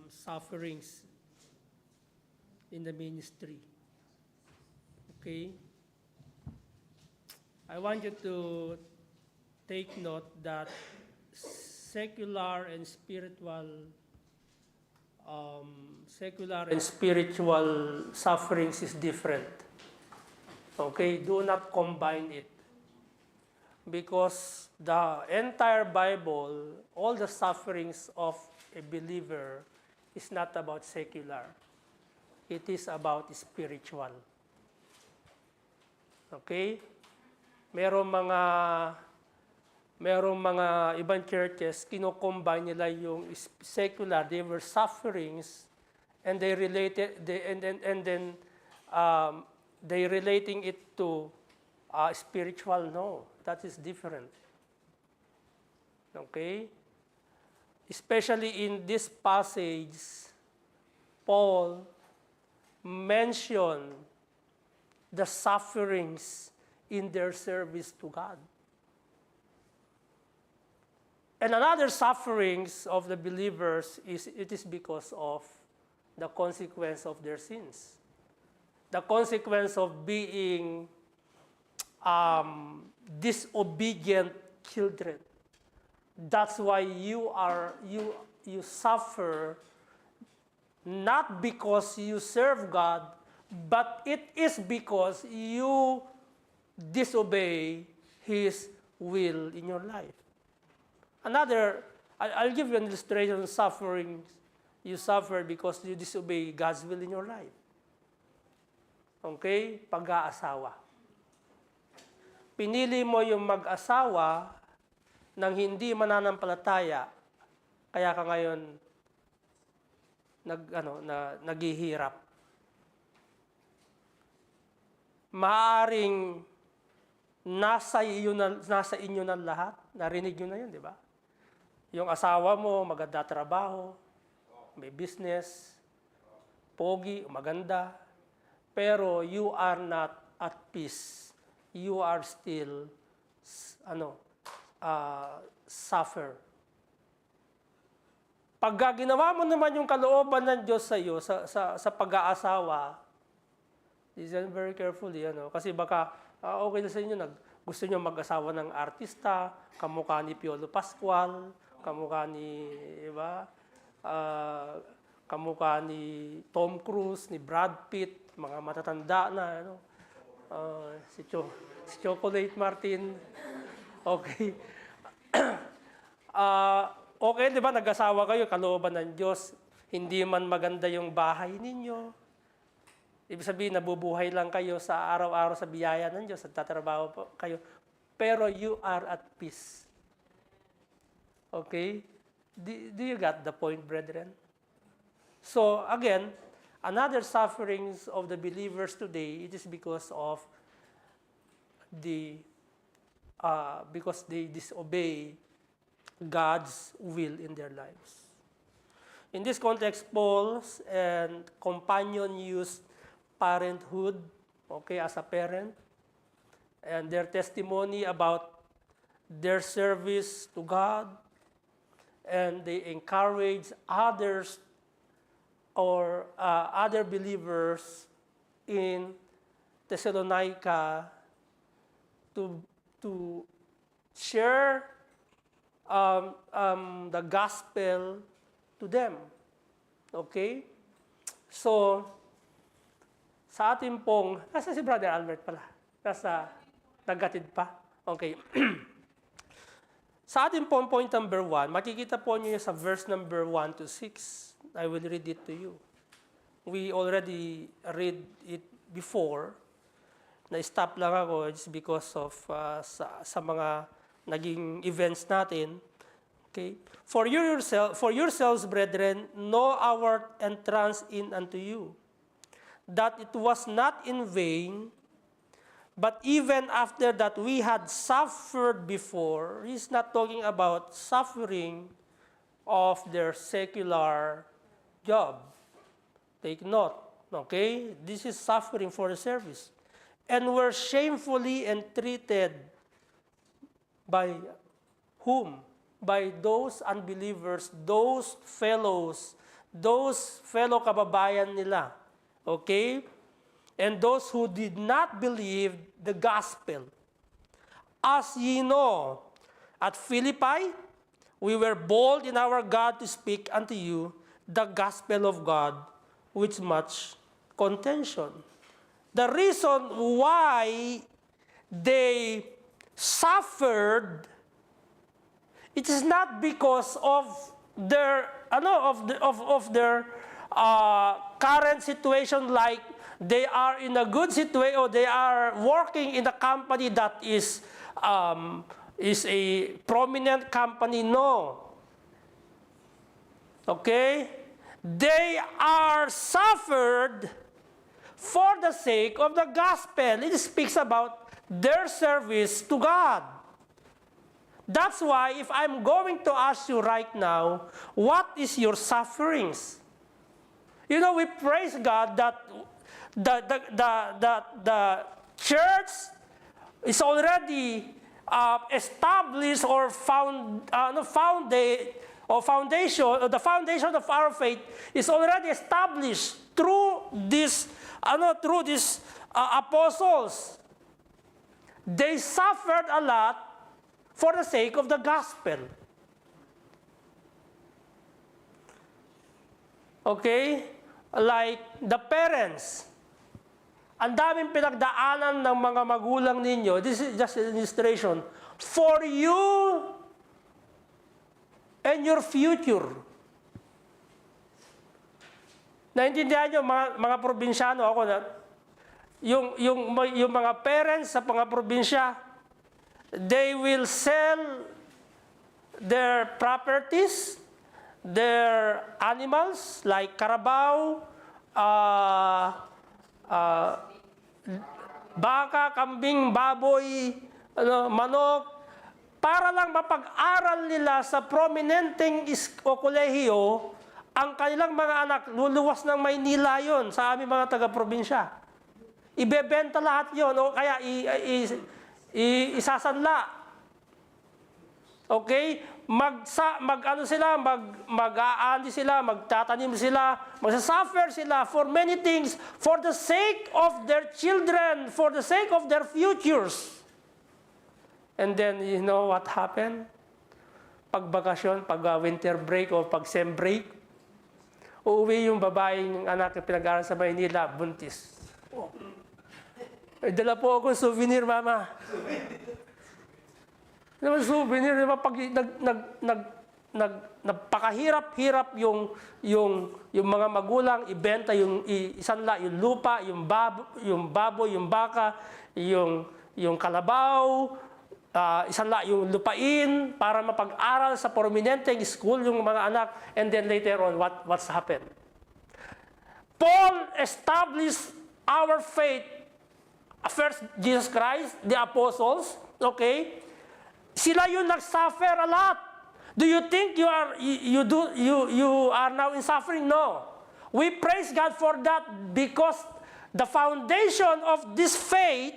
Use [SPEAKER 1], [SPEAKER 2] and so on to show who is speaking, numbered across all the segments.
[SPEAKER 1] sufferings in the ministry. Okay? I want you to take note that secular and spiritual sufferings is different. Okay? Do not combine it. Because the entire Bible, all the sufferings of a believer is not about secular. It is about spiritual. Okay? Merong mga ibang churches, kino-combine nila yung secular, they were sufferings, and they related, they relating it to spiritual. No, that is different. Okay? Especially in this passage, Paul mentioned the sufferings in their service to God. And another sufferings of the believers is because of the consequence of their sins. The consequence of being disobedient children. That's why you suffer, not because you serve God, but it is because you disobey His will in your life. I'll give you an illustration of suffering. You suffer because you disobey God's will in your life. Okay? Pag-aasawa. Pinili mo yung mag-asawa nang hindi mananampalataya, kaya ka ngayon naghihirap. Maaring nasa inyo na lahat, narinig nyo na yun, di ba? Yung asawa mo, maganda trabaho, may business, pogi, maganda, pero you are not at peace. You are still, suffer. Pag ginawa mo naman yung kalooban ng Diyos sa iyo, sa pag-aasawa, listen very carefully, kasi baka, okay na sa inyo, gusto nyo mag-asawa ng artista, kamukha ni Piolo Pascual, kamukha ni, kamukha ni Tom Cruise, ni Brad Pitt, mga matatanda na, si Chocolate Martin. Okay. Okay, di ba, nag-asawa kayo, kalooban ng Diyos, hindi man maganda yung bahay ninyo. Ibig sabihin, nabubuhay lang kayo sa araw-araw sa biyaya ng Diyos, at tatrabaho po kayo. Pero you are at peace. Okay? Do you got the point, brethren? So, again, another sufferings of the believers today, it is because they disobey God's will in their lives. In this context, Paul and companion used parenthood, okay, as a parent, and their testimony about their service to God, and they encourage others or other believers in Thessalonica to share the gospel to them. Okay? So, sa ating pong, nasa si Brother Albert pala? Naggatid pa? Okay. Sa ating pong point number 1, makikita po niyo sa verse number 1 to 6. I will read it to you. We already read it before. Na-stop lang ako just because of sa mga naging events natin. Okay? For yourselves, brethren, know our entrance in unto you, that it was not in vain, but even after that we had suffered before. He's not talking about suffering of their secular job. Take note, okay? This is suffering for the service. And were shamefully entreated by whom? By those unbelievers, those fellows those fellow kababayan nila. Okay? And those who did not believe the gospel. As ye know, at Philippi, we were bold in our God to speak unto you the gospel of God with much contention. The reason why they suffered, it is not because of their current situation, like they are in a good situation or they are working in a company that is a prominent company. No. Okay? They are suffered for the sake of the gospel. It speaks about their service to God. That's why if I'm going to ask you right now, what is your sufferings? You know, we praise God that the church is already established or the foundation of our faith is already established through these apostles. They suffered a lot for the sake of the gospel. Okay? Like the parents. Ang daming pinagdaanan ng mga magulang ninyo. This is just an illustration. For you and your future. Naintindihan nyo, mga probinsyano, ako na, yung mga parents sa mga probinsya, they will sell their properties, their animals, like carabao, baka, kambing, baboy, manok, para lang mapag-aral nila sa prominenteng kolehiyo ang kanilang mga anak. Luluwas ng Maynila yon sa aming mga taga-probinsya. Ibebenta lahat yon o kaya isasanla. Okay? Mag-aani sila, magtatanim sila, magsasuffer sila for many things, for the sake of their children, for the sake of their futures. And then, you know what happened? Pag bakasyon, pag winter break o pag sem break, uuwi yung babaeng anak na pinag-aaral sa Maynila, buntis. Oh. Dala po akong souvenir, mama. Naman souvenir, diba? Pag nagpakahirap-hirap yung mga magulang, ibenta isanla, yung lupa, yung baboy, yung baka, yung kalabaw, isanla yung lupain para mapag-aral sa prominenteng school yung mga anak, and then later on, what's happened? Paul established our faith. First, Jesus Christ, the apostles, okay? Sila yung nag-suffer a lot. Do you think you are now in suffering? No. We praise God for that because the foundation of this faith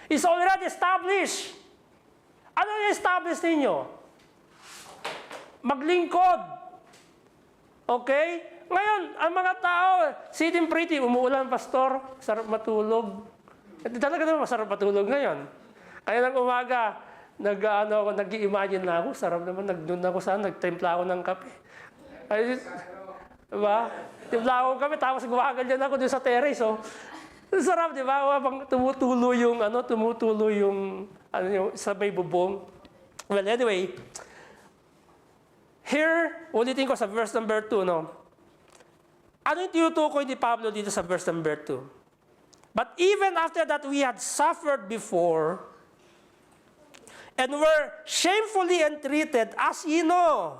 [SPEAKER 1] is already established. Ano yung establish ninyo? Maglingkod. Okay? Ngayon, ang mga tao, sitting pretty, umuulan, pastor, sarap matulog. Talaga naman masarap matulog ngayon. Kaya ng umaga, nag-i-imagine na ako, sarap naman, nag-doon ako nagtimpla ako ng kape. Ay, diba? Timpla ako ng kape, tapos gumaganyan ako doon sa terrace, oh. Sarap, di ba? Tumutulo yung sa may bubong. Well, anyway, here, ulitin ko sa verse number 2, no? Ano yung tinutukoy ni Pablo dito sa verse number 2? But even after that we had suffered before, and were shamefully entreated, as ye know.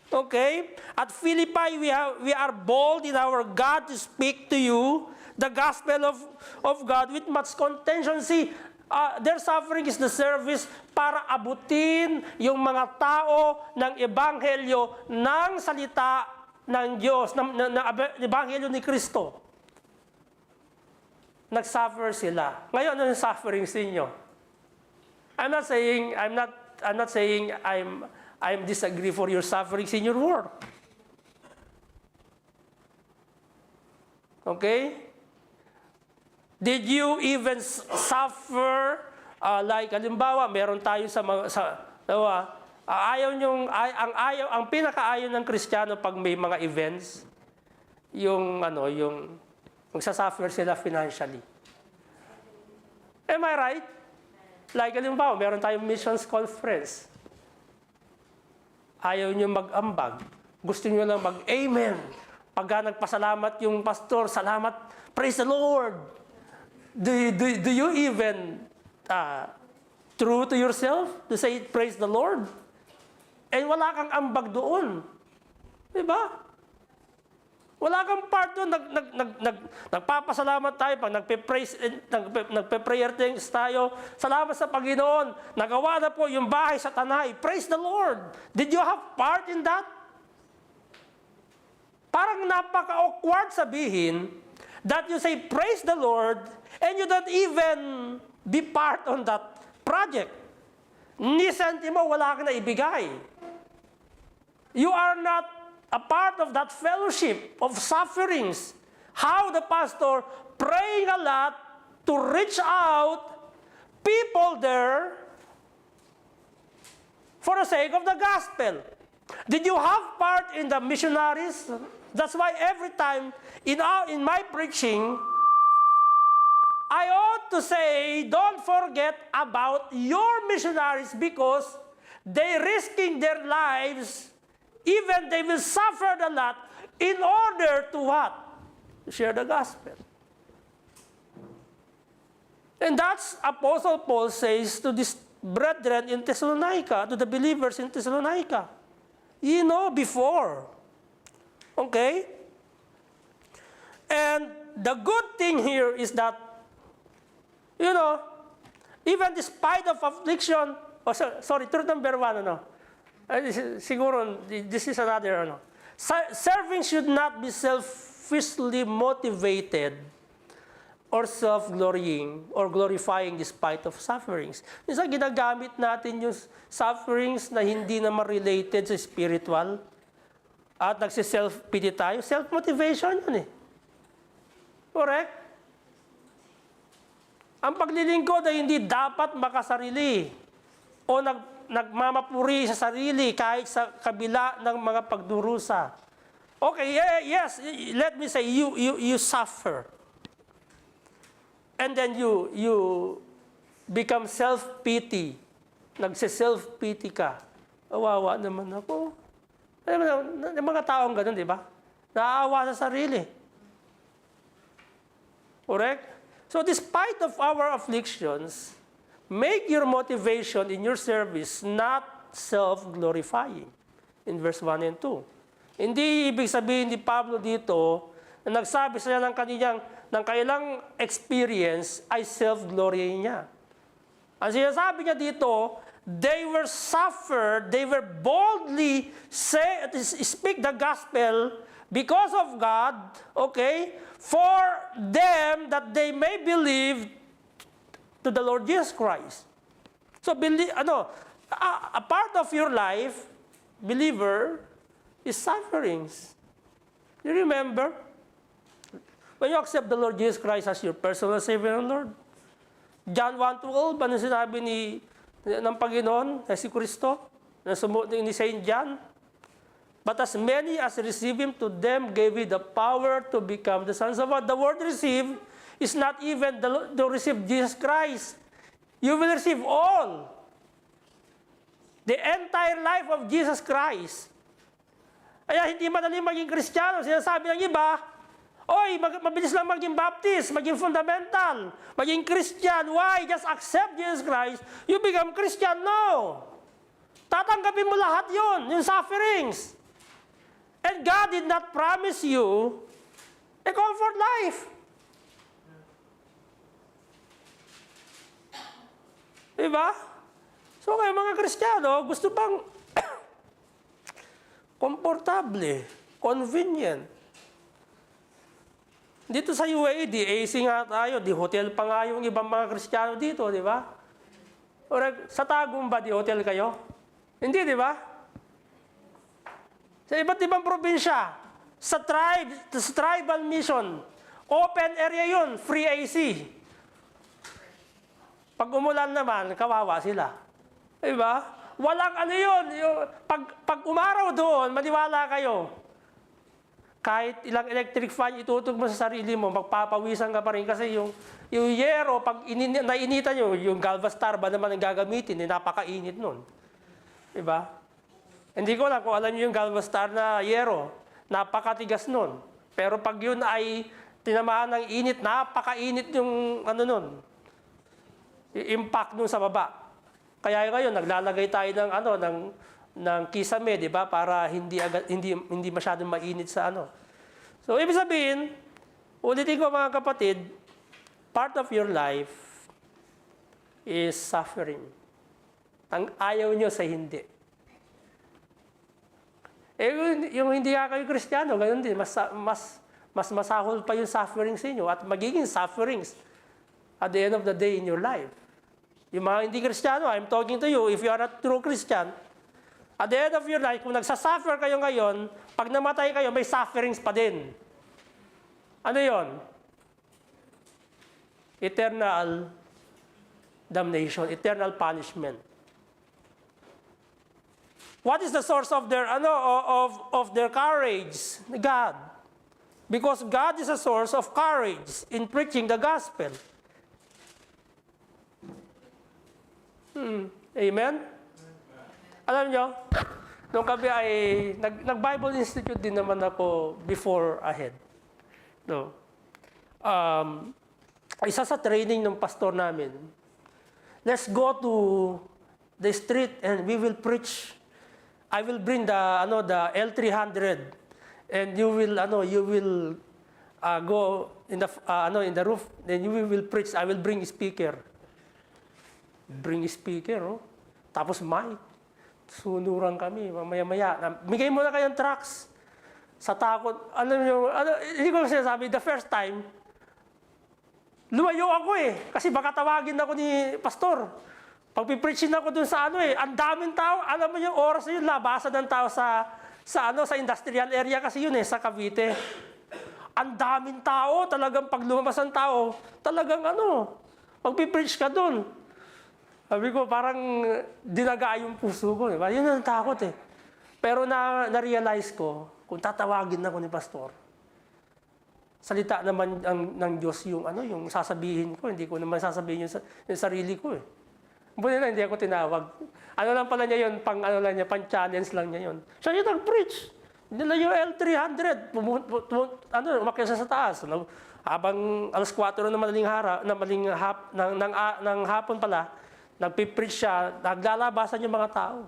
[SPEAKER 1] Okay? At Philippi, we are bold in our God to speak to you the gospel of God with much contention. See, their suffering is the service para abutin yung mga tao ng ebanghelyo ng salita ng Diyos, ng ebanghelyo ni Kristo. Nag-suffer sila. Ngayon, ano yung sufferings ninyo? I'm not saying I'm disagree for your sufferings in your work. Okay? Did you even suffer, like, halimbawa, meron tayo ang pinakaayaw ng Kristiyano pag may mga events, yung magsasuffer sila financially. Am I right? Like, halimbawa, meron tayong missions conference. Ayaw nyo mag-ambag. Gusto nyo lang mag-amen. Pagka nagpasalamat yung pastor, salamat, praise the Lord. Do you even true to yourself to say praise the Lord? And wala kang ambag doon. Diba? Wala kang part doon. Nagpapasalamat tayo pag nagpe-prayer things tayo. Salamat sa Panginoon. Nagawa na po yung bahay sa Tanay. Praise the Lord. Did you have part in that? Parang napaka-awkward sabihin that you say praise the Lord and you don't even be part on that project. Ni sentimo, wala ka na ibigay. You are not a part of that fellowship of sufferings. How the pastor praying a lot to reach out people there for the sake of the gospel. Did you have part in the missionaries? That's why every time in my preaching, I ought to say, don't forget about your missionaries because they risking their lives, even they will suffer a lot in order to what? To share the gospel. And that's Apostle Paul says to these brethren in Thessalonica, to the believers in Thessalonica. You know, before. Okay? And the good thing here is that, you know, even despite of affliction, truth number 1, siguro, this is another, serving should not be selfishly motivated or self-glorying or glorifying despite of sufferings. Minsan ginagamit natin yung sufferings na hindi naman related sa spiritual at nagsi-self-pity tayo. Self-motivation yun eh. Correct? Ang paglilingkod ay hindi dapat makasarili o nagmamapuri sa sarili kahit sa kabila ng mga pagdurusa. Okay, yes, let me say, you suffer. And then you become self-pity. Nagsi-self-pity ka. Awawa naman ako. Yung mga taong ganun, di ba? Naawa sa sarili. Correct? So despite of our afflictions, make your motivation in your service not self-glorifying. In verse 1 and 2. Hindi ibig sabihin ni Pablo dito na nagsabi siya ng kailang experience ay self-glory niya. Ang sinasabi niya dito, they were suffered, they were boldly speak the gospel because of God, okay, for them that they may believe to the Lord Jesus Christ. So, a part of your life, believer, is sufferings. You remember? When you accept the Lord Jesus Christ as your personal Savior and Lord, John 1:12, ano sinabi ng Panginoon, si Kristo, ni Saint John? But as many as receive Him, to them gave He the power to become the sons of God. The word receive is not even to receive Jesus Christ. You will receive all. The entire life of Jesus Christ. Kaya hindi madali maging Kristiyano. Sinasabi ng iba, mabilis lang maging Baptist, maging fundamental, maging Christian. Why? Just accept Jesus Christ. You become Christian. No. Tatanggapin mo lahat yun, yung sufferings. And God did not promise you a comfort life. Diba? So kayo mga Kristiyano, gusto bang komportable, convenient. Dito sa UAE, di AC nga tayo, di hotel pa nga yung ibang mga Kristiyano dito, di ba? Sa Tagum ba, di hotel kayo? Hindi, di ba? Sa iba't ibang probinsya, sa tribal mission, Open area yun, free AC. Pag umulan naman, kawawa sila. Diba? Walang ano yun. Pag umaraw doon, maniwala kayo. Kahit ilang electric fan itutog mo sa sarili mo, magpapawisan ka pa rin. Kasi yung yero, pag nainitan nyo, yung Galvastar ba naman ang gagamitin, napakainit nun. Diba? Hindi ko lang kung alam nyo yung Galvastar na yero, napakatigas nun. Pero pag yun ay tinamaan ng init, napakainit yung ano nun. Impact nun sa baba. Kaya ngayon naglalagay tayo ng ng kisame, 'di ba? Para hindi masyadong mainit sa ano. So ibig sabihin, ulitin ko mga kapatid, part of your life is suffering. Ang ayaw nyo sa hindi. Yung hindi nga kayo Kristiyano, ganoon din, mas masahol pa yung suffering sa inyo at magiging sufferings at the end of the day in your life. Yung mga hindi Kristiyano, I'm talking to you, if you are a true Christian, at the end of your life, kung nagsasuffer kayo ngayon, pag namatay kayo, may sufferings pa din. Ano yon? Eternal damnation, eternal punishment. What is the source of their of their courage? God. Because God is a source of courage in preaching the gospel. Amen? Alam nyo, nung kami ay, nag-Bible Institute din naman ako before ahead. No. Isa sa training ng pastor namin, let's go to the street and we will preach. I will bring the L300 and you will go in the roof, then you will preach. I will bring a speaker. Bring a speaker, oh. Tapos mic. Sunuran kami, mamaya-maya. Bigay mo na kayong tracts. Sa takot, hindi ko sinasabi, the first time, lumayo ako kasi baka tawagin ako ni pastor. Pag-preachin ako dun sa ang daming tao, alam mo yung oras na yun, labasan ng tao sa industrial area kasi yun sa Cavite. Ang daming tao, talagang pag lumabas ang tao, talagang pag-preach ka dun. Sabi ko, parang dinaga yung puso ko. Diba? Yun ang takot Pero na-realize ko, kung tatawagin ako ni pastor, salita naman ng Diyos yung sasabihin ko. Hindi ko naman sasabihin yung sarili ko Buti na, hindi ako tinawag. Ano lang pala niya yun, pang-challenge lang niya yun. Siya yung nag-preach. Nila yung L300, umakyat siya sa taas. Habang alas 4 ng hapon pala, nagpipreach siya, naglalabasan yung mga tao.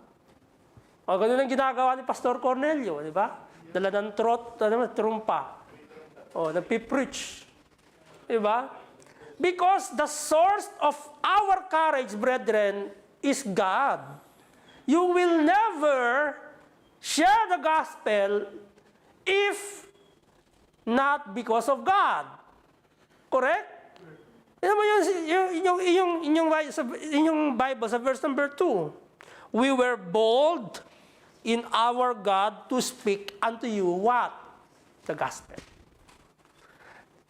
[SPEAKER 1] O ganun ang ginagawa ni Pastor Cornelio, di ba? Dala ng trumpa. O, nagpipreach. Di ba? Because the source of our courage, brethren, is God. You will never share the gospel if not because of God. Correct? Alam mo inyong Bible sa verse number 2. We were bold in our God to speak unto you what? The gospel.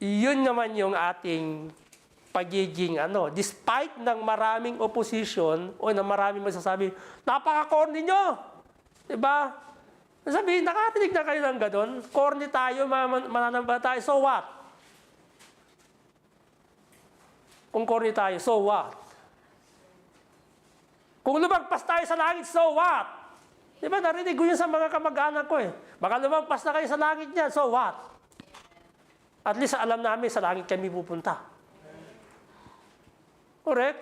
[SPEAKER 1] Yun naman yung ating pagiging despite ng maraming opposition o ng maraming magsasabi, napaka-corny nyo. Diba? Sabihin, nakatinig na kayo ng ganon. Corny tayo, mananamba tayo, so what? Kung corny tayo, so what? Kung lumagpas tayo sa langit, so what? Di ba, narinig ko yun sa mga kamag-anak ko Baka lumagpas na kayo sa langit niyan, so what? At least alam namin sa langit kami pupunta. Correct?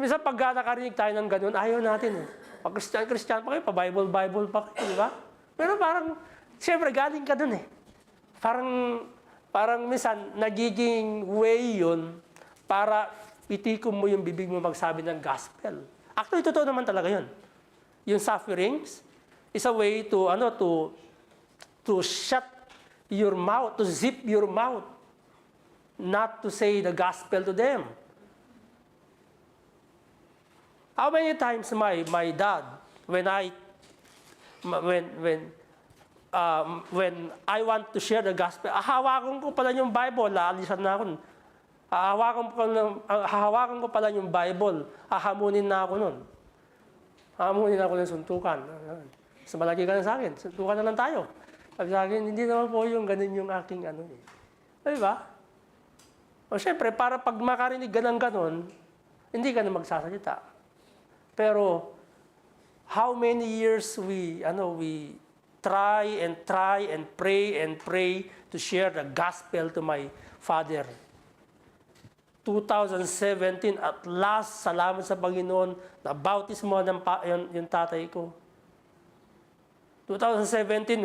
[SPEAKER 1] Minsan pag nakarinig tayo ng ganun, ayaw natin Pag Christian pa kayo, pa-Bible pa kayo, di ba? Pero parang, siyempre, galing ka dun Parang minsan, nagiging way yun para itikom mo yung bibig mo magsabi ng gospel. Actually, totoo naman talaga yun. Yung sufferings is a way to shut your mouth, to zip your mouth, not to say the gospel to them. How many times my dad, when when I want to share the gospel, hahawakan ko pala yung Bible, laalisan na ako. Hahawakan ko pala yung Bible, hahamunin na ako nun. Hahamunin ako ng suntukan. Mas malaki ka na sa akin, suntukan na lang tayo. Sabi sa akin, hindi naman po yung ganun yung aking ano eh. Diba? O syempre, para pag makarinig ka ng ganun, hindi ka na magsasalita. Pero, how many years we try and pray to share the gospel to my father. 2017, at last, salamat sa Panginoon, na-bautismo yung tatay ko. 2017,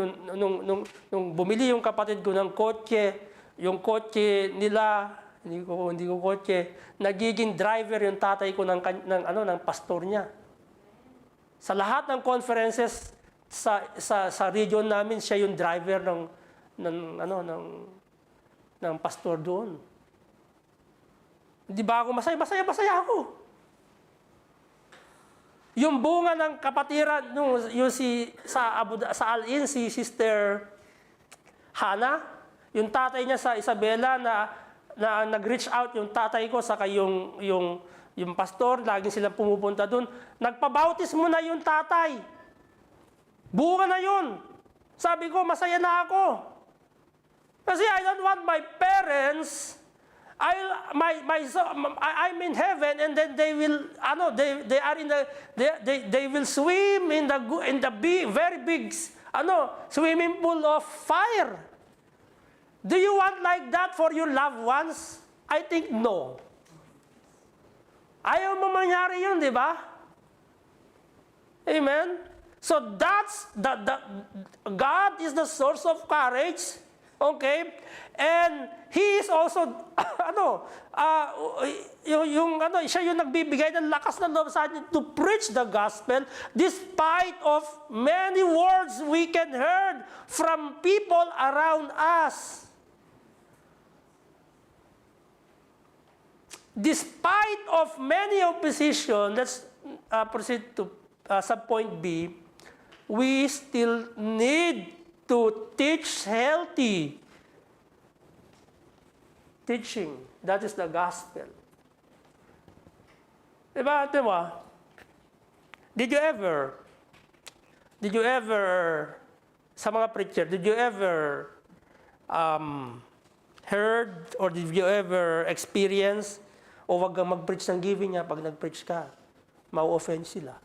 [SPEAKER 1] nung bumili yung kapatid ko ng kotse, yung kotse nila, hindi ko kotse, nagiging driver yung tatay ko ng pastor niya. Sa lahat ng conferences sa region namin, siya yung driver ng pastor doon. Di ba ako masaya? Masaya ako. Yung bunga ng kapatiran, sa Al-In, si Sister Hannah, yung tatay niya sa Isabela na nag-reach out yung tatay ko, saka yung pastor, laging silang pumupunta doon. Nagpabautismo na yung tatay. Bunga na yun. Sabi ko, masaya na ako. Kasi I don't want my parents, I'm in heaven, and then they will, they will swim in the very big, swimming pool of fire. Do you want like that for your loved ones? I think no. Ayaw mo mangyari yun, di ba? Amen? So that's God is the source of courage, okay? And He is also, siya yung nagbibigay ng lakas ng loob sa atin to preach the gospel despite of many words we can hear from people around us. Despite of many opposition, let's proceed to sub-point B, we still need to teach healthy teaching. That is the gospel. Diba? Did you ever, sa mga preacher, did you ever heard or did you ever experience o wag kang mag-preach ng giving niya pag nag-preach ka, ma-offend sila?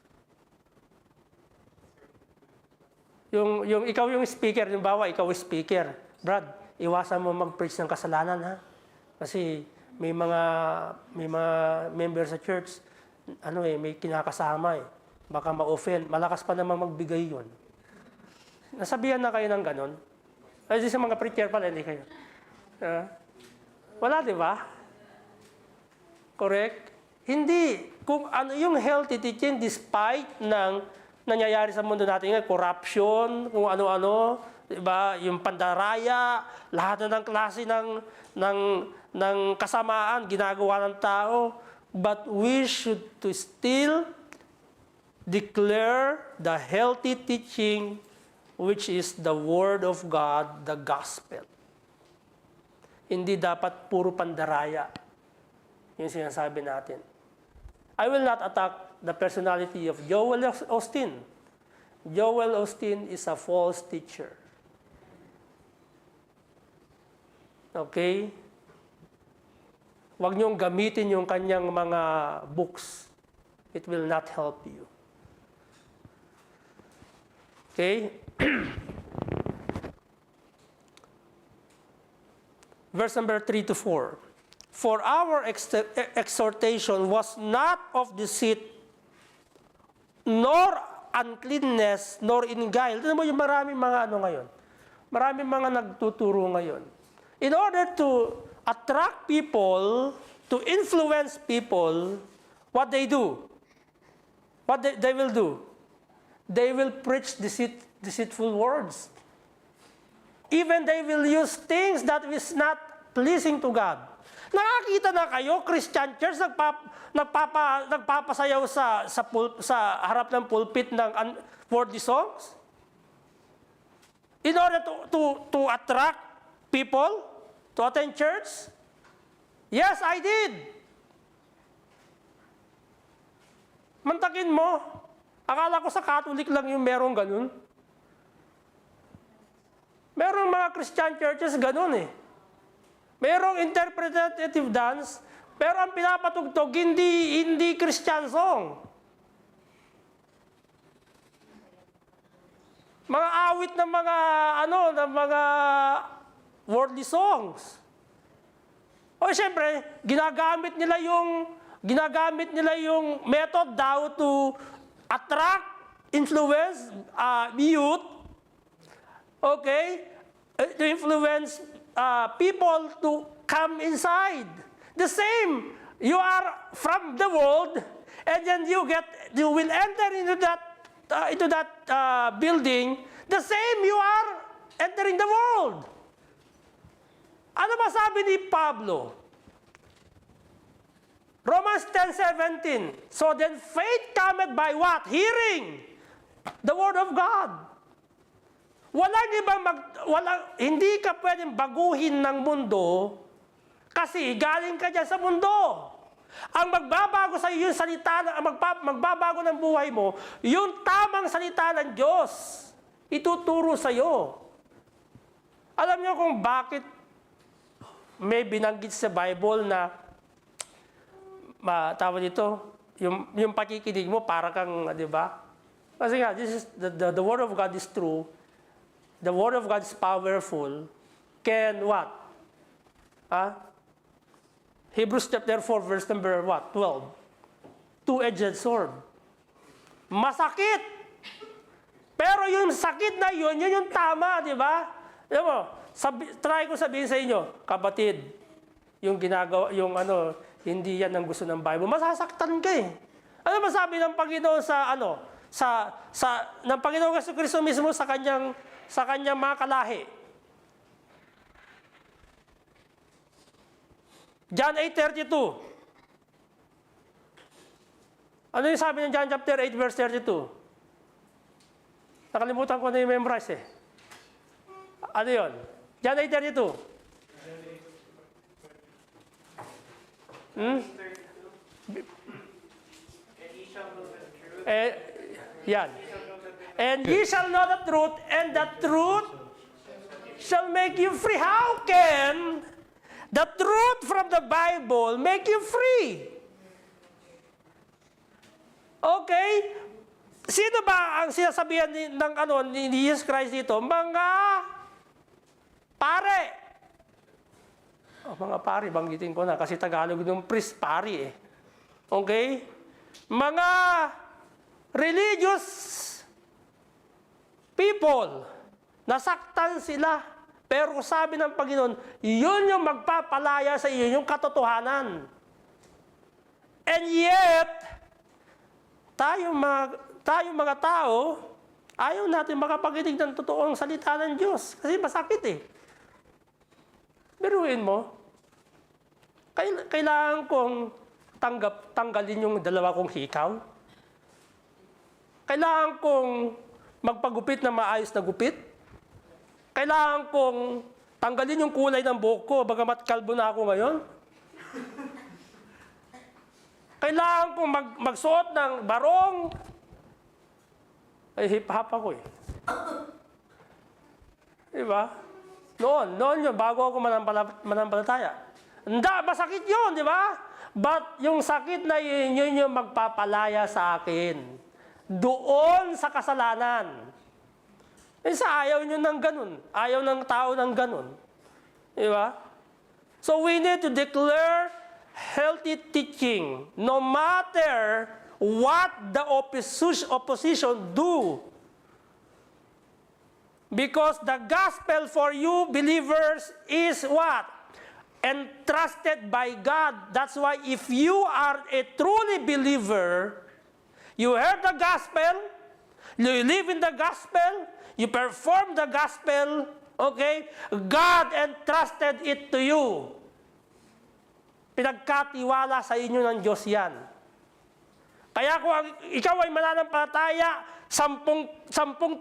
[SPEAKER 1] Yung ikaw yung speaker, yung bawa, ikaw yung speaker. Brad, iwasan mo mag-preach ng kasalanan, ha? Kasi may mga member sa church, may kinakasama eh. Baka ma-offend. Malakas pa naman magbigay yun. Nasabihan na kayo ng ganon? Ay, sa mga preacher pala, hindi kayo. Wala, di ba? Correct? Hindi. Kung ano yung healthy teaching, despite ng nangyayari sa mundo natin, corruption, kung ano-ano, diba? Yung pandaraya, lahat na ng klase ng kasamaan ginagawa ng tao, but we should to still declare the healthy teaching, which is the Word of God, the gospel. Hindi dapat puro pandaraya yung sinasabi natin. I will not attack the personality of Joel Osteen. Joel Osteen is a false teacher. Okay? Huwag niyong gamitin yung kanyang mga books. It will not help you. Okay? Verse number 3 to 4. For our exhortation was not of deceit, nor uncleanness, nor in guile. Tignan mo yung maraming mga ngayon. Maraming mga nagtuturo ngayon. In order to attract people, to influence people, what they do? What they will do? They will preach deceitful words. Even they will use things that is not pleasing to God. Nakakita na kayo, Christian church, nagpapasayaw sa harap ng pulpit ng worldly songs? in order to attract people to attend church? Yes, I did. Mantakin mo. Akala ko sa Catholic lang yung merong ganun. Merong mga Christian churches ganun eh. Merong interpretative dance, pero ang pinapatugtog hindi Christian song. Mga awit ng mga worldly songs. O siyempre, ginagamit nila yung method daw to attract, influence youth, okay, to influence people to come inside. The same, you are from the world, and then you will enter into that building. The same, you are entering the world. Ano ba sabi ni Pablo? Romans 10:17. So then faith cometh by what? Hearing the word of God. Hindi ka pwedeng baguhin ng mundo kasi galing ka dyan sa mundo. Ang magbabago sa iyo yung salita, magbabago ng buhay mo, yung tamang salita ng Diyos, ituturo sa iyo. Alam niyo kung bakit may binanggit sa Bible na tawag dito, yung pakikinig mo para kang, di ba? Kasi nga, this is the word of God is true. The word of God is powerful. Can what? Hebrews chapter 4 verse number what? 12. Two-edged sword. Masakit. Pero yung sakit na yun yung tama, di ba? Di ba? Try ko sabihin sa inyo, kapatid, yung ginagawa, hindi yan ang gusto ng Bible. Masasaktan ka eh. Ano ba sabi ng Panginoon ng Panginoon Jesucristo mismo sa kanyang mga kalahi? John 8:32. Ano yung sabi ng John chapter 8 verse 32? Nakalimutan ko na yung memorize eh. Ano yun? John 8:32. Yan. And ye shall know the truth, and the truth shall make you free. How can the truth from the Bible make you free? Okay? Sino ba ang sinasabihan ni Jesus Christ dito? Mga pare. Mga pare, banggitin ko na kasi Tagalog ng priest, pare eh. Okay? Mga religious people, nasaktan sila. Pero sabi ng Panginoon, yun yung magpapalaya sa iyo, yung katotohanan. And yet, tayo mga tao, ayaw natin makapakinig ng totoong salita ng Diyos. Kasi masakit eh. Biruin mo, kailangan kong tanggalin yung dalawa kong hikaw. Kailangan kong magpagupit na maayos na gupit. Kailangan kong tanggalin yung kulay ng buhok ko, bagamat kalbo na ako ngayon. Kailangan kong magsuot ng barong. Ay, hip-hop ako eh. Diba? Noon yun, bago ako manampalataya. Hindi, masakit yun, di ba? But yung sakit na yun yung magpapalaya sa akin. Doon sa kasalanan. Sa ayaw nyo ng ganun. Ayaw ng tao ng ganun. Di ba? So we need to declare healthy teaching. No matter what the opposition do. Because the gospel for you believers is what? Entrusted by God. That's why if you are a truly believer, you heard the gospel, you live in the gospel, you perform the gospel, okay? God entrusted it to you. Pinagkatiwala sa inyo ng Diyos yan. Kaya kung ikaw ay mananampalataya, 10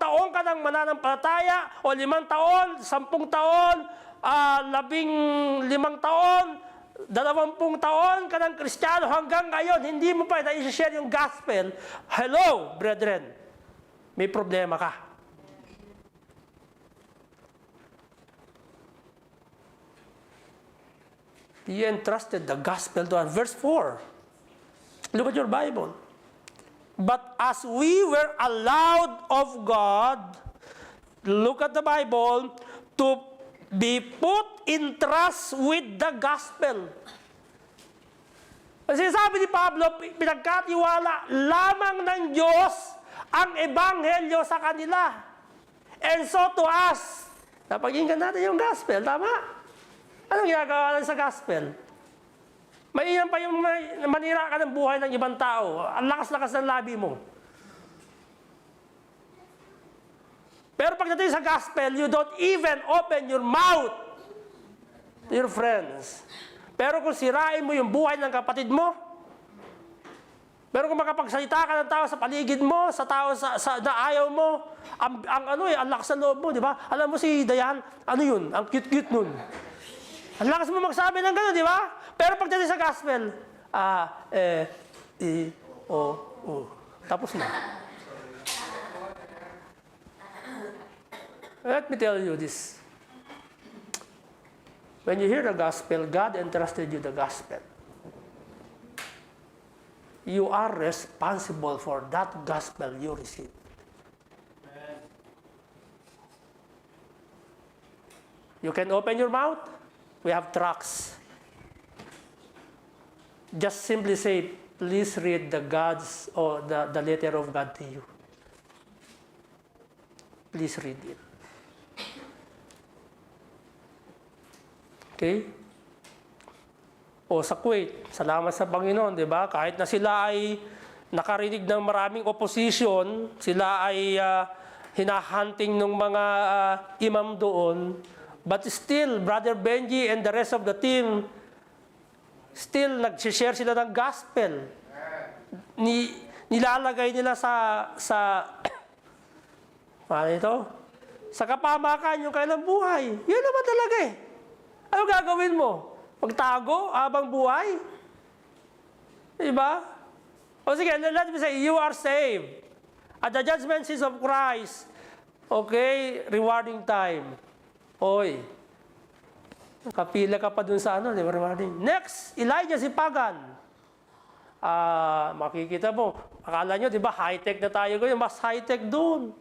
[SPEAKER 1] taon ka ng mananampalataya, o 5 taon, 10 taon, 15 taon, 20 taon ka ng Kristiyano hanggang ngayon, hindi mo pa na-share yung gospel. Hello, brethren, may problema ka. He entrusted the gospel to us. Verse 4. Look at your Bible. But as we were allowed of God, look at the Bible, to be put in trust with the gospel. Kasi sabi ni Pablo, pinagkatiwala lamang ng Diyos ang ebanghelyo sa kanila. And so to us, napakinggan natin yung gospel, tama? Anong ginagawa lang sa gospel? Mainam pa yung manira ka ng buhay ng ibang tao. Ang lakas-lakas ng labi mo. Pero pagdating sa gospel, you don't even open your mouth to your friends. Pero kung sirain mo yung buhay ng kapatid mo, pero kung makapagsalita ka ng tao sa paligid mo, sa tao na ayaw mo, ang lakas ng loob mo, di ba? Alam mo si Dayan, ano yun? Ang cute-cute nun. Ang lakas mo magsabi ng gano'n, di ba? Pero pagdating sa gospel, tapos na. Let me tell you this. When you hear the gospel, God entrusted you the gospel. You are responsible for that gospel you received. You can open your mouth. We have tracts. Just simply say, please read the letter of God to you. Please read it. Okay? O sa Kuwait, salamat sa Panginoon, di ba? Kahit na sila ay nakarinig ng maraming opposition, sila ay hinahunting ng mga imam doon, but still, Brother Benji and the rest of the team, still nag-share sila ng gospel. Nilalagay nila sa kapamakan yung kailang buhay. Yun naman talaga eh. Ano gagawin mo? Magtago habang buhay? Diba? O sige, let me say, you are saved. At the judgment seat of Christ, okay, rewarding time. Oy, kapila ka pa dun sa di ba? Next, Elijah si Pagan. Makikita mo, akala nyo, di ba, high-tech na tayo ngayon, mas high-tech dun.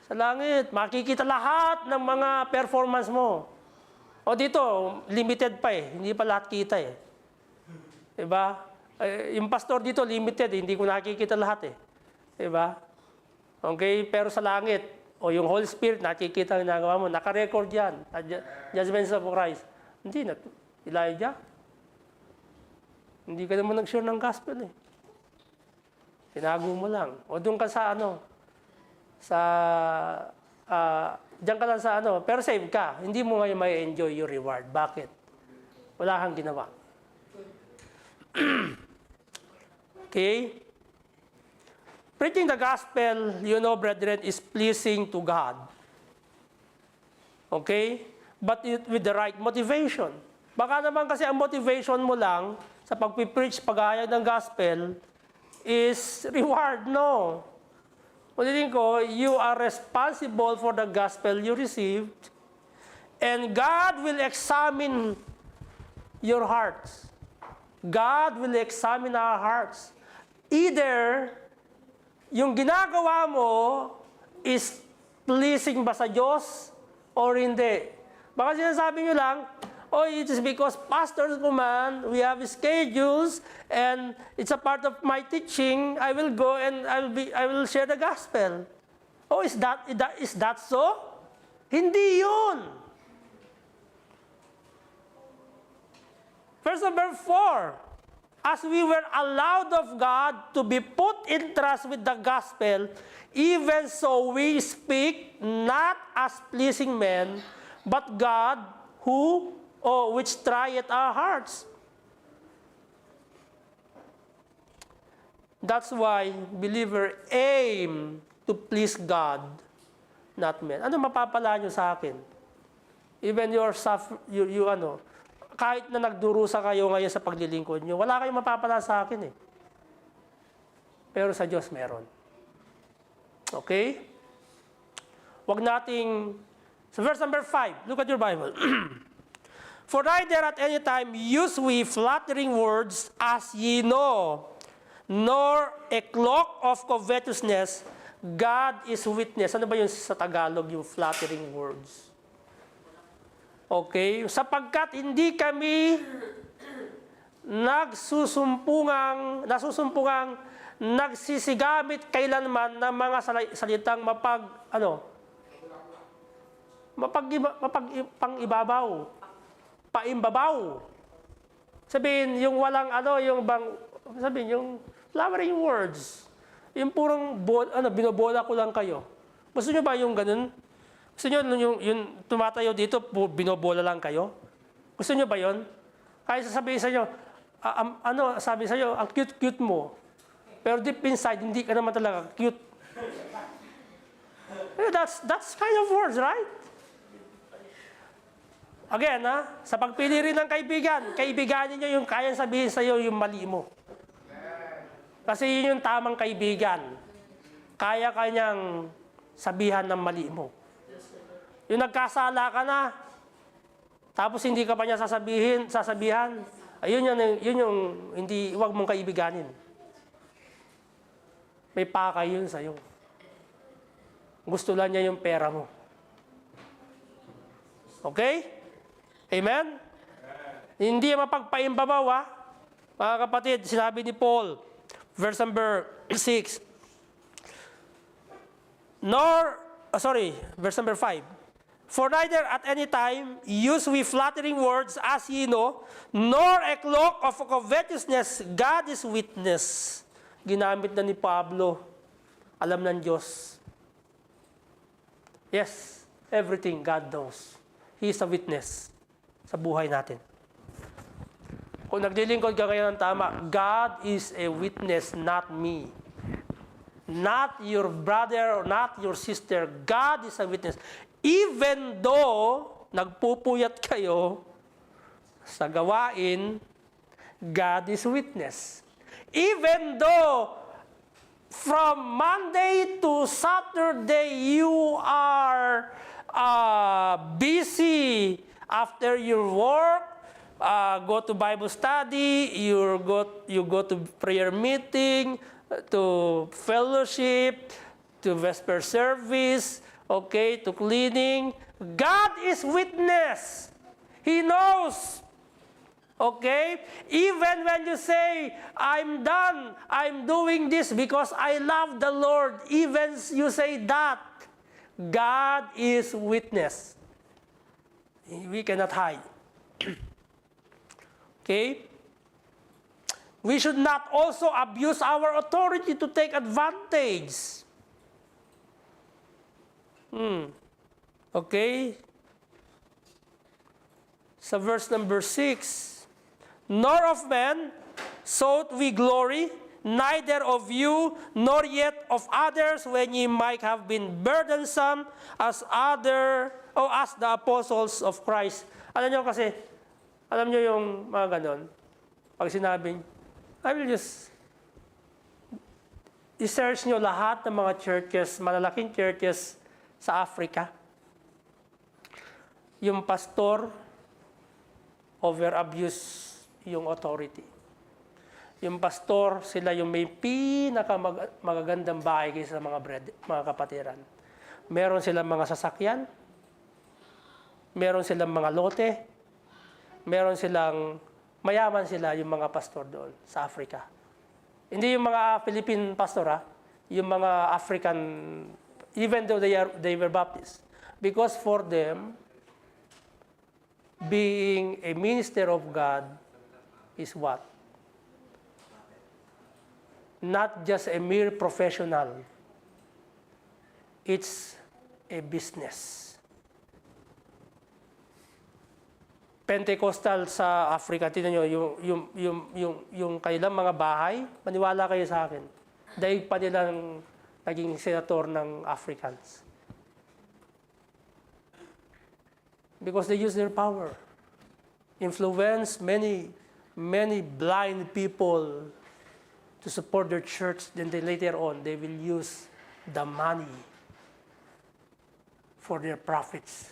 [SPEAKER 1] Sa langit, makikita lahat ng mga performance mo. O dito, limited pa hindi pa lahat kita Di ba? Yung pastor dito, limited, hindi ko nakikita lahat Di ba? Okay, pero sa langit, o yung Holy Spirit, nakikita ang ginagawa mo, naka-record yan. Judgment of Christ. Hindi na. Elijah, hindi ka naman nag-share ng gospel Tinago mo lang. O doon ka sa diyan ka lang sa pero save ka. Hindi mo ngayon may enjoy your reward. Bakit? Wala kang ginawa. Okay? Preaching the gospel, brethren, is pleasing to God. Okay? But with the right motivation. Baka naman kasi ang motivation mo lang sa pag-preach, pag-ahayag ng gospel, is reward. No. Ulitin ko, you are responsible for the gospel you received, and God will examine your hearts. God will examine our hearts. Either yung ginagawa mo is pleasing ba sa Diyos or hindi. Baka sinasabi nyo lang, it is because pastors man, we have schedules and it's a part of my teaching. I will go and I will share the gospel. Is that so? Hindi yun. Verse number 4. As we were allowed of God to be put in trust with the gospel, even so we speak not as pleasing men, but God which trieth our hearts. That's why believer aim to please God, not men. Ano mapapala nyo sa akin? Even kahit na nagdurusa kayo ngayon sa paglilingkod nyo, wala kayong mapapala sa akin eh. Pero sa Diyos meron. Okay? Huwag nating, sa verse number 5, look at your Bible. For neither at any time use we flattering words, as ye know, nor a cloak of covetousness. God is witness. Ano ba yun sa Tagalog, yung flattering words? Okay? Sapagkat hindi kami nasusumpungang nagsisigamit kailanman ng mga salitang pangibabaw, paimbabaw. Sabihin, yung walang yung flowering words. Yung purong binobola ko lang kayo. Gusto nyo ba yung ganun? Gusto nyo yung tumatayo dito, binobola lang kayo? Gusto nyo ba yun? Kaya sasabihin sa inyo, sabi sa inyo, ang cute-cute mo. Pero deep inside, hindi ka naman talaga cute. That's kind of words, right? Again, sa pagpili rin ng kaibiganin nyo yung kayang sabihin sa iyo yung mali mo. Kasi yun yung tamang kaibigan. Kaya kanyang sabihan ng mali mo. Yung nagkasala ka na, tapos hindi ka pa niya sasabihan, ayun yung huwag mong kaibiganin. May pakay yun sa'yo. Gusto lang niya yung pera mo. Okay? Amen? Hindi mapagpaimbabaw, mga kapatid, sinabi ni Paul, verse number 6. Verse number 5. For neither at any time use we flattering words, as ye know, nor a cloak of covetousness. God is witness. Ginamit na ni Pablo. Alam ng Diyos. Yes, everything God knows. He is a witness sa buhay natin. Kung naglilingkod ka ngayon ng tama, God is a witness, not me. Not your brother or not your sister. God is a witness. Even though nagpupuyat kayo sa gawain, God is witness. Even though from Monday to Saturday you are busy after your work, go to Bible study, you go to prayer meeting, to fellowship, to vesper service, okay, to cleaning. God is witness. He knows. Okay? Even when you say, I'm done, I'm doing this because I love the Lord, even you say that, God is witness. We cannot hide. Okay? We should not also abuse our authority to take advantage. Okay? Sa verse number 6, nor of men sought we glory, neither of you, nor yet of others, when ye might have been burdensome as the apostles of Christ. Alam nyo yung mga ganon, pag sinabing, I will just i-search nyo lahat ng mga churches, malalaking churches sa Africa. Yung pastor, over-abuse yung authority. Yung pastor, sila yung may pinakamagagandang bahay kaysa sa mga kapatiran. Meron silang mga sasakyan, meron silang mga lote, meron silang, mayaman sila yung mga pastor doon sa Africa. Hindi yung mga Philippine pastor, yung mga African, even though they were Baptist. Because for them, being a minister of God is what? Not just a mere professional. It's a business. Pentecostal sa Africa, tingnan nyo, yung kailang mga bahay, maniwala kayo sa akin, daig pa nilang naging senator ng Africans. Because they use their power. Influence many blind people to support their church, then later on, they will use the money for their profits.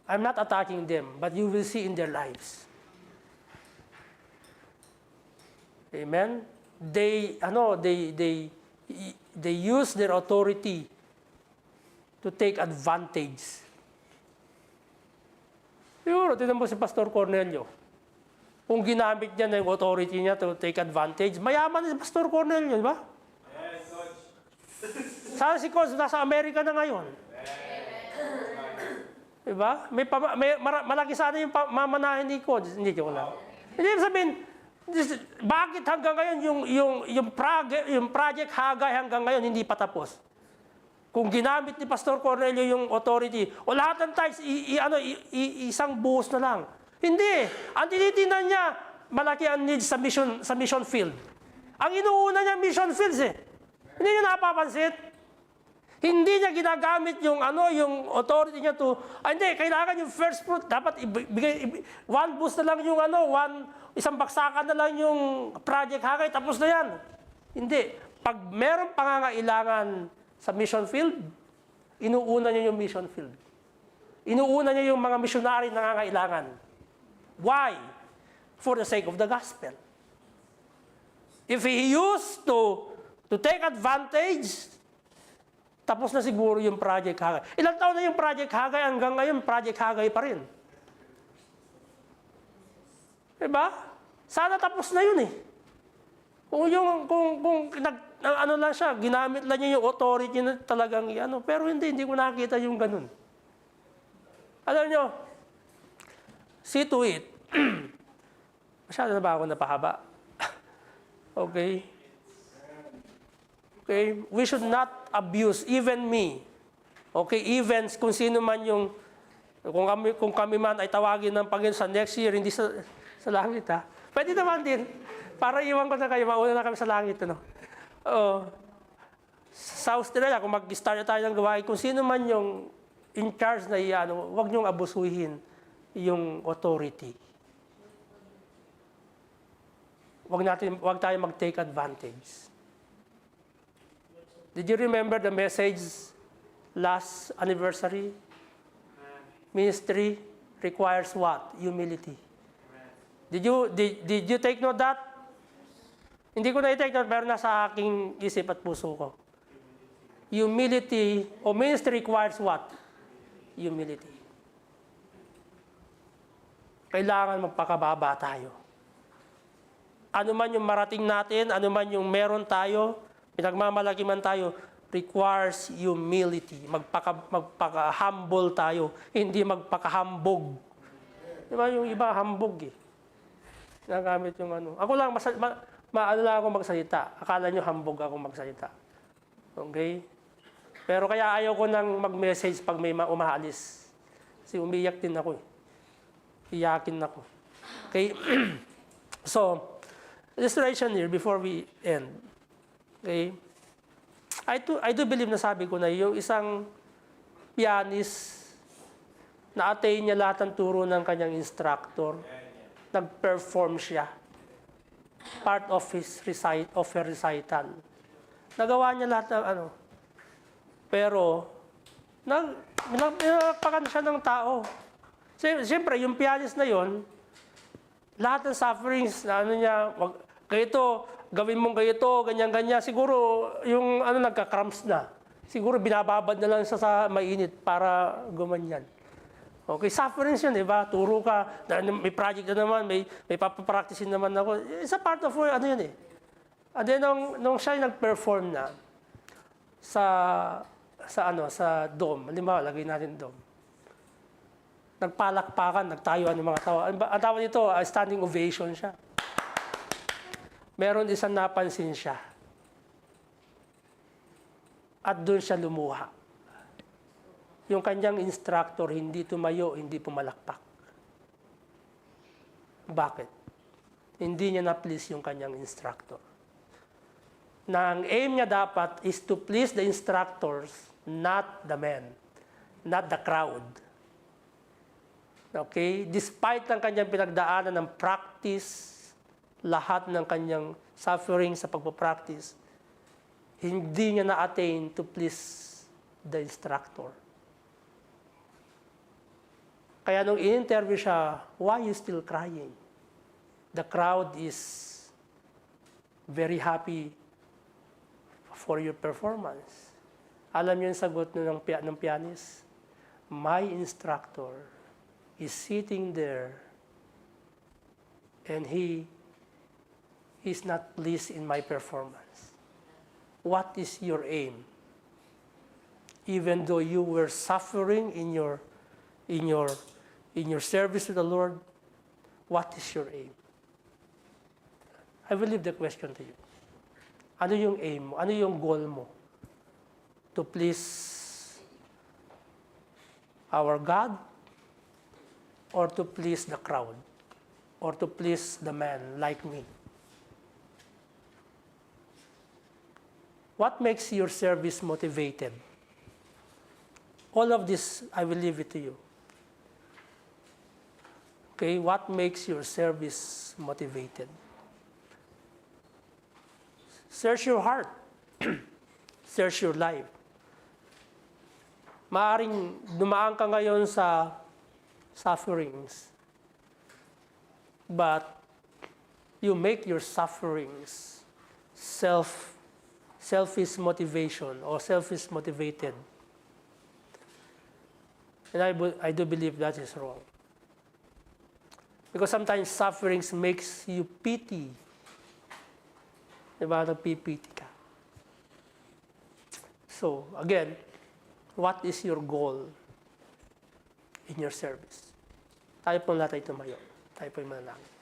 [SPEAKER 1] I'm not attacking them, but you will see in their lives. Amen? They use their authority to take advantage. Siguro, tinan mo si Pastor Cornelio. Kung ginamit niya na yung authority niya to take advantage, mayaman si Pastor Cornelio, di ba?
[SPEAKER 2] Yes, Coach.
[SPEAKER 1] Saan si Coach? Nasa Amerika na ngayon. Diba? Malaki sana yung mamanahin ni Coach. Hindi, joke lang. Hindi sabihin, bakit hanggang ngayon yung Project Hagay hanggang ngayon hindi pa tapos? Kung ginamit ni Pastor Cornelio yung authority, o lahat ng times, isang buhos na lang. Hindi. Ang tinitingnan niya, malaki ang needs sa mission field. Ang inuuna niya, mission fields eh. Hindi niya napapansin. Hindi niya ginagamit yung authority niya to, hindi, kailangan yung first fruit, dapat ibigay, one boost na lang yung isang baksakan na lang yung Project Hagay, tapos na yan. Hindi. Pag merong pangangailangan sa mission field, inuuna niya yung mission field. Inuuna niya yung mga missionary na nangangailangan. Why? For the sake of the gospel. If he used to take advantage, tapos na siguro yung Project Hagay. Ilang taon na yung Project Hagay, hanggang ngayon, Project Hagay pa rin. Diba? Sana tapos na yun eh. Kung lang siya, ginamit lang niya yung authority na talagang pero hindi ko nakita yung ganun. Alam nyo, see to it. Masyado na ba ako napahaba? Okay? Okay? We should not abuse, even me. Okay? Even kung sino man yung, kung kami man ay tawagin ng Panginoon sa next year, hindi sa langit ha. Pwede naman din. Para iwan ko na kayo, mauna na kami sa langit. Sa Australia, kung mag-start tayo ng gawain, kung sino man yung in charge na huwag niyong abusuhin yung authority. Huwag tayo mag-take advantage. Did you remember the message last anniversary? Ministry requires what? Humility. Did you take note that? Hindi ko na i-take note, pero nasa aking isip at puso ko. Humility, o ministry requires what? Humility. Kailangan magpakababa tayo. Ano man yung marating natin, ano man yung meron tayo, pinagmamalaki man tayo, requires humility. Magpaka-humble tayo, hindi magpaka-hambog. Diba yung iba, hambog eh. Nagamit yung Ako lang, maano lang ako magsalita. Akala nyo hambog ako magsalita. Okay? Pero kaya ayaw ko nang mag-message pag may umaalis. Kasi umiyak din ako eh. Iyakin ako. Okay? So, illustration here before we end. Okay? I do believe na sabi ko na yung isang pianist na attain niya lahat ng turo ng kanyang instructor, nag-perform siya. Part of her recital. Nagawa niya lahat ng Pero, nagpakan siya ng tao. Siyempre, yung pianist na yon, lahat ng sufferings na niya, gawin mong ganito, ganyan-ganyan, siguro yung nagka-cramps na. Siguro binababad na lang siya sa mainit para gumanyan. Okay, sufferings yun, diba? Turo ka, may project na naman, may papapracticein naman ako. It's a part of yun eh. And then, nung siya nag-perform na sa dome, halimbawa, lagay natin dome. Nagpalakpakan, nagtayuan ng mga tao. Ang tawag nito, standing ovation siya. Meron isang napansin siya. At doon siya lumuha. yung kanyang instructor hindi tumayo, hindi pumalakpak. Bakit? Hindi niya na-please yung kanyang instructor. Na ang aim niya dapat is to please the instructors, not the men, not the crowd. Okay? Despite ng kanyang pinagdaanan ng practice, lahat ng kanyang suffering sa pagpapractice, hindi niya na-attain to please the instructor. Kaya nung in-interview siya, why are you still crying? The crowd is very happy for your performance. Alam niyo yung sagot ng pianist? My instructor is sitting there and he is not pleased in my performance. What is your aim? Even though you were suffering in your service to the Lord, what is your aim? I will leave the question to you. Ano yung aim mo? Ano yung goal mo? To please our God? Or to please the crowd? Or to please the man like me? What makes your service motivated? All of this, I will leave it to you. Okay, what makes your service motivated? Search your heart. Search your life. Maaring dumaan ka ngayon sa sufferings, but you make your sufferings selfish motivation or selfish motivated. And I do believe that is wrong. Because sometimes sufferings makes you pity. Diba? Nagpipiti ka. So, again, what is your goal in your service? Tayo po natin tumayo. Tayo po yung manalangin.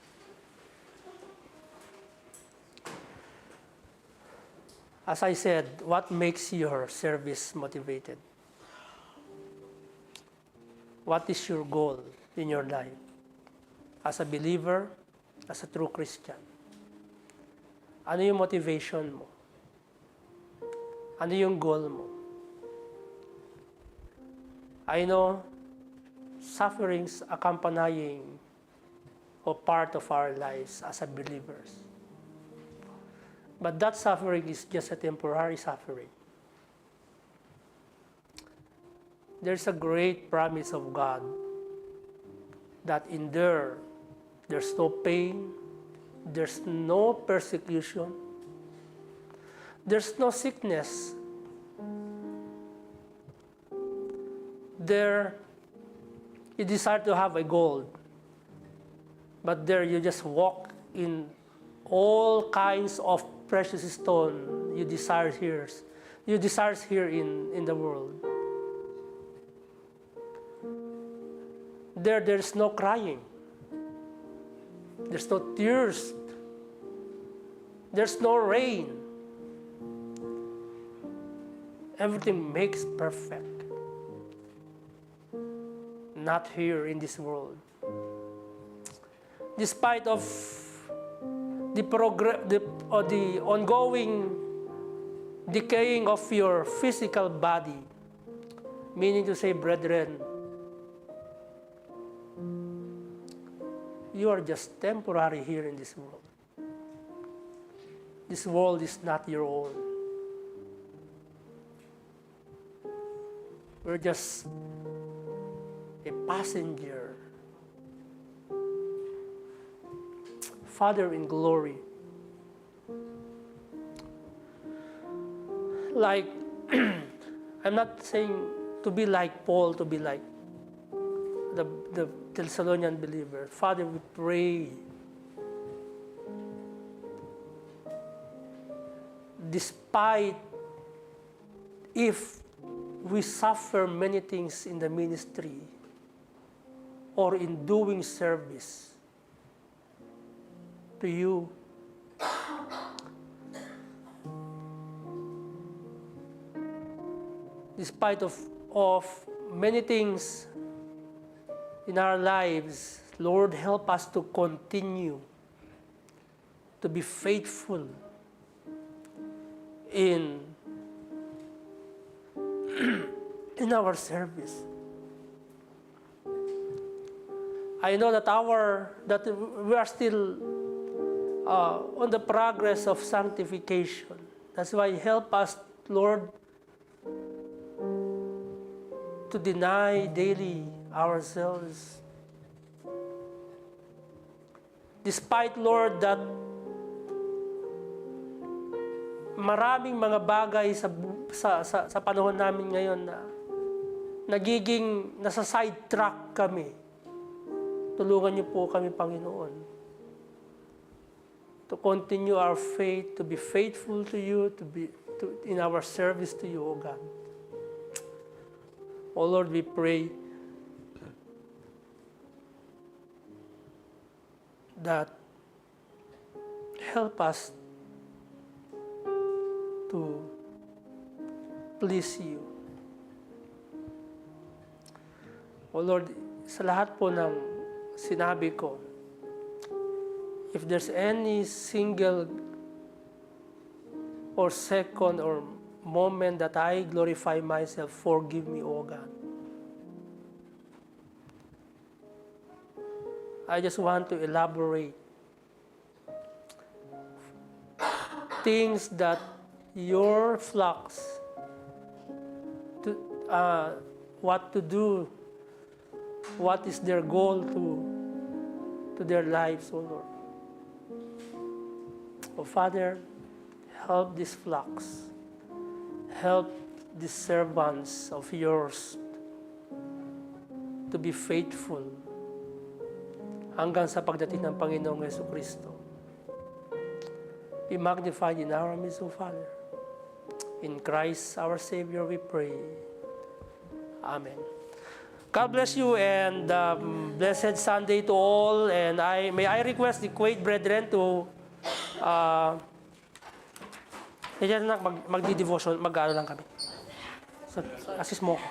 [SPEAKER 1] As I said, what makes your service motivated? What is your goal in your life? As a believer, as a true Christian. Ano yung motivation mo? Ano yung goal mo? I know sufferings accompanying or part of our lives as a believers. But that suffering is just a temporary suffering. There's a great promise of God that in there's no pain, there's no persecution, there's no sickness. There, you desire to have a gold, but there you just walk in all kinds of precious stone you desire here in the world. There's no crying. There's no tears. There's no rain. Everything makes perfect. Not here in this world. Despite of the ongoing decaying of your physical body, meaning to say, brethren, you are just temporary here in this world. This world is not your own. We're just a passenger. Father in glory, like, I'm not saying to be like Paul, to be like the Thessalonian believer. Father, we pray, despite if we suffer many things in the ministry or in doing service to you, despite of many things in our lives, Lord, help us to continue to be faithful in in our service. I know that we are still on the progress of sanctification. That's why help us, Lord, to deny daily ourselves. Despite, Lord, that maraming mga bagay sa panahon namin ngayon na nasa sidetrack kami. Tulungan niyo po kami, Panginoon, to continue our faith, to be faithful to you, in our service to you, O God. O Lord, we pray that help us to please you. O Lord, sa lahat po ng sinabi ko, if there's any single or second or moment that I glorify myself, forgive me, O God. I just want to elaborate things that your flocks, what to do, what is their goal to their lives, O Lord. O Father, help these flocks. Help these servants of yours to be faithful hanggang sa pagdating ng Panginoong Jesucristo. Be magnified in our midst, O Father. In Christ our Savior we pray. Amen. God bless you and blessed Sunday to all. And may I request the Kuwait brethren to magdi-devotion, mag-ano lang kami. So, assist mo ko.